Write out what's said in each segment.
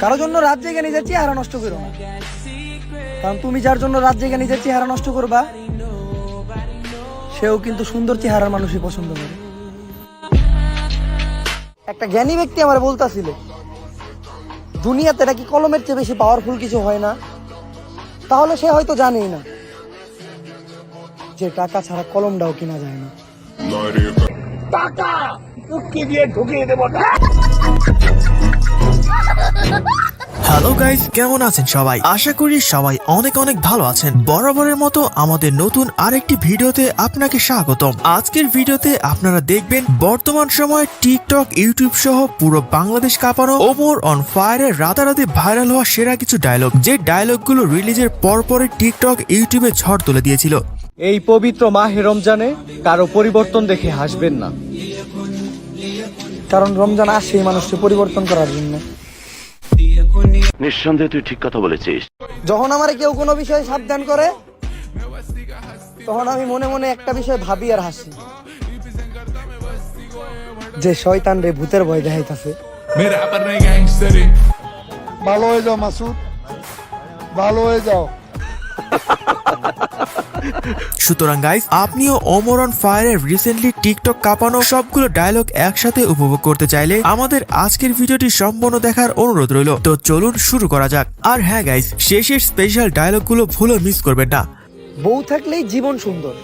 কারোর জন্য রাত জেগে নিজের চেহারা নষ্ট করো না, কারণ তুমি যার জন্য রাত জেগে নিজের চেহারা নষ্ট করবা সেও কিন্তু সুন্দর চেহারার মানুষই পছন্দ করে। একটা জ্ঞানী ব্যক্তি আমার বলতাছিল, দুনিয়াতে নাকি কলমের চেয়ে বেশি পাওয়ারফুল কিছু হয় না। তাহলে সে হয়তো জানেই না যে টাকা ছাড়া কলমটাও কিনা যায় না। টাকা উটকে দিয়ে ঢুকিয়ে দেব। হ্যালো গাইস, কেমন আছেন সবাই? আশা করি সবাই অনেক অনেক ভালো আছেন। বরাবরের মতো আমাদের নতুন আরেকটি ভিডিওতে আপনাকে স্বাগতম। আজকের ভিডিওতে আপনারা দেখবেন বর্তমান সময়ে টিকটক, ইউটিউব সহ পুরো বাংলাদেশ কাঁপানো ওমর অন ফায়ারের রাতারাতি ভাইরাল হওয়া সেরা কিছু ডায়লগ, যে ডায়লগগুলো রিলিজের পরপরই টিকটক, ইউটিউবে ঝড় তুলে দিয়েছিল। এই পবিত্র মাহে রমজানে কারো পরিবর্তন দেখে হাসবেন না, কারণ রমজান আসে এই মানুষকে পরিবর্তন করার জন্য। নিঃসন্দেহে তুই ঠিক কথা বলেছিস। যখন আমার কেউ কোনো বিষয়ে সাবধান করে তখন আমি মনে মনে একটা বিষয় ভাবি আর হাসি, যে শয়তান রে ভূতের ভয় দেখাইতাছে। ভালো হয়ে যাও মাসুদ, ভালো হয়ে যাও। সুতরাং গাইস, আপনিও ওমর অন ফায়ারের রিসেন্টলি টিকটক কাঁপানো সবগুলো ডায়লগ একসাথে উপভোগ করতে চাইলে আমাদের আজকের ভিডিওটি সম্পূর্ণ দেখার অনুরোধ রইল। তো চলুন শুরু করা যাক। আর হ্যাঁ গাইস, শেষের স্পেশাল ডায়লগগুলো ভুলেও মিস করবেন না। বউ থাকলেই জীবন সুন্দর,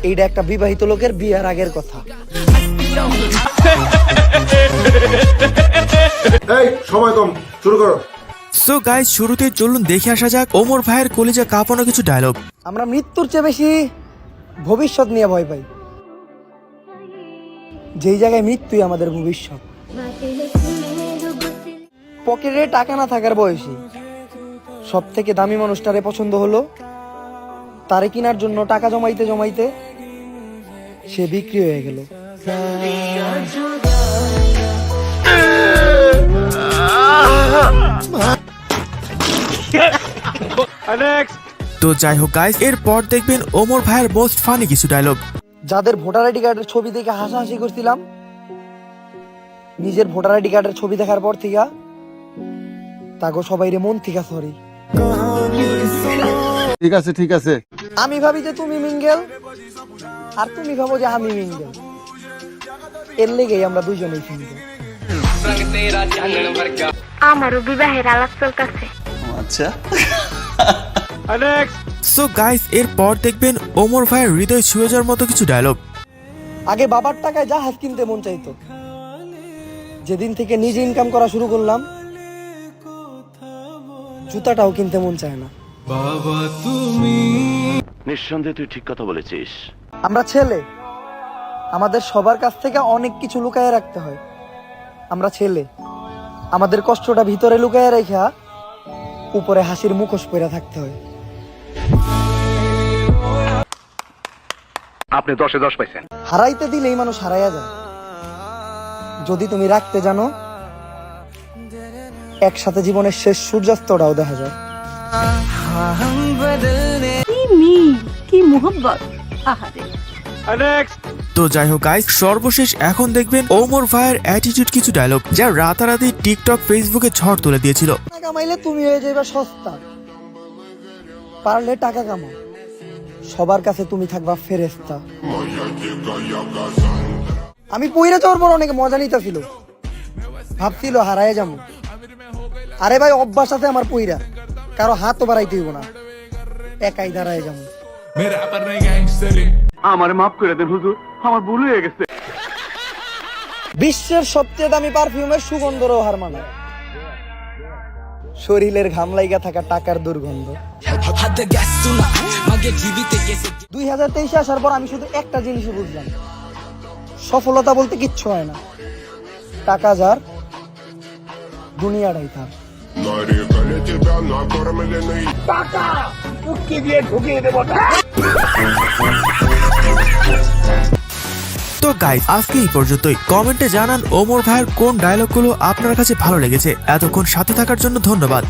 এইটা একটা বিবাহিত লোকের বিয়ার আগের কথা। এই সময় কম, শুরু করো। সো গাইস, শুরুতে চলুন দেখে আসা যাক ওমর ভাইয়ের কলিজা কাঁপানো কিছু ডায়লগ। আমরা মৃত্যুর চেয়ে বেশি ভবিষ্যৎ নিয়ে ভয় পাই, যেই জায়গায় মৃত্যুই আমাদের ভবিষ্যৎ। পকেটে টাকা না থাকার বয়সী সব থেকে দামি মানুষটারে পছন্দ হলো, তারে কেনার জন্য টাকা জমাইতে জমাইতে সে বিক্রি হয়ে গেল। তো যাই হোক গাইস, এরপর দেখবেন ওমর ভাইয়ের মোস্ট ফানি কিছু ডায়লগ। যাদের ভোটার আইডি কার্ডের ছবি দেখে হাসাহাসি করছিলাম, নিজের ভোটার আইডি কার্ডের ছবি দেখার পর থেকে তাগো সবাই রে মন থেকে সরি। ঠিক আছে ঠিক আছে। আমি ভাবি যে তুমি মিঙ্গেল আর তুমি ভাবো যে আমি মিঙ্গেল, এর লেগেই আমরা দুজনেই সিঙ্গেল। আমারও বিবাহের আলাপ চলতেছে। সো গাইস, এরপর দেখবেন ওমর ভাইয়ের হৃদয় ছুঁয়ে যাওয়ার মতো কিছু ডায়লগ। আগে বাবার টাকায় জাহাজ কিনতে মন চাইতো, যেদিন থেকে নিজে ইনকাম করা শুরু করলাম জুতাটাও কিনতে মন চায় না। নিঃসন্দেহে তুই ঠিক কথা বলেছিস। আমরা ছেলে, আমাদের সবার কাছ থেকে অনেক কিছু লুকায়ে রাখতে হয়। আমরা ছেলে, আমাদের কষ্টটা ভিতরে লুকায়ে রেখা উপরে হাসির মুখোশ পরে থাকতে হয়। আপনি 10-এ 10 পাইছেন। হারাইতে দিলেই মানুষ হারাইয়া যায়, যদি তুমি রাখতে জানো একসাথে জীবনের শেষ সূর্যাস্তটাও দেখা যায়। কি মিল, কি মোহব্বত, আহারে। তো যাই হোক গাইস, সর্বশেষ এখন দেখবেন ওমর ভাইয়ের অ্যাটিটিউড কিছু ডায়লগ, যা রাতারাতি টিকটক, ফেসবুকে ঝড় তুলে দিয়েছিল। টাকা কামাইলে তুমি হয়ে যাবে সস্তা, পারলে টাকা কামাও, সবার কাছে তুমি থাকবা ফেরেস্তা। আমি পইরা যাওয়ার পর অনেক মজা নিতেছিল, ভাবছিল হারায় যাবো। আরে ভাই, অভ্যাস আছে আমার পইরা, কারো হাতও বাড়াইতে হইব না, একাই দাঁড়ায় যাবো। আমারে মাফ করে দেন হুজুর, আমার ভুল হয়ে গেছে। বিশ্বের সবচেয়ে দামি পারফিউমের সুগন্ধরও হার মানায় শরীরের ঘাম লাইগা থাকা টাকার দুর্গন্ধ। 2023 আসার পর আমি শুধু একটা জিনিসই বুঝলাম, সফলতা বলতে কিচ্ছু হয় না, টাকা যার দুনিয়াটাই তার। টাকা উটকে দিয়ে ঢুকিয়ে দেব। তো গাইস, আজকে এই পর্যন্তই। কমেন্টে জানান ওমর ভাইয়ের কোন ডায়লগগুলো আপনার কাছে ভালো লেগেছে। এতক্ষণ সাথে থাকার জন্য ধন্যবাদ।